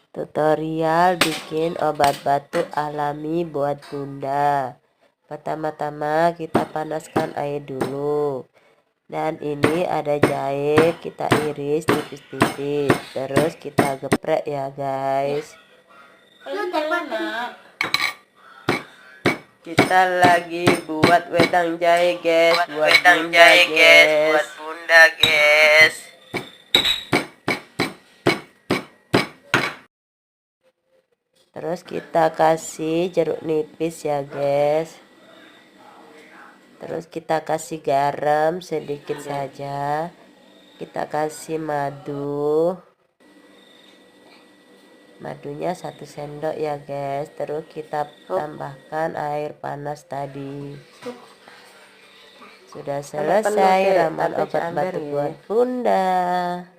Tutorial bikin obat batuk alami buat bunda. Pertama-tama kita panaskan air dulu. Dan ini ada jahe, kita iris tipis-tipis. Terus kita geprek ya guys. Kita lagi buat wedang jahe guys, buat bunda guys. Terus kita kasih jeruk nipis ya guys. Terus kita kasih garam sedikit saja. Kita kasih madu. Madunya 1 sendok ya guys. Terus kita tambahkan air panas tadi. Sudah selesai ramuan obat batuk buat bunda.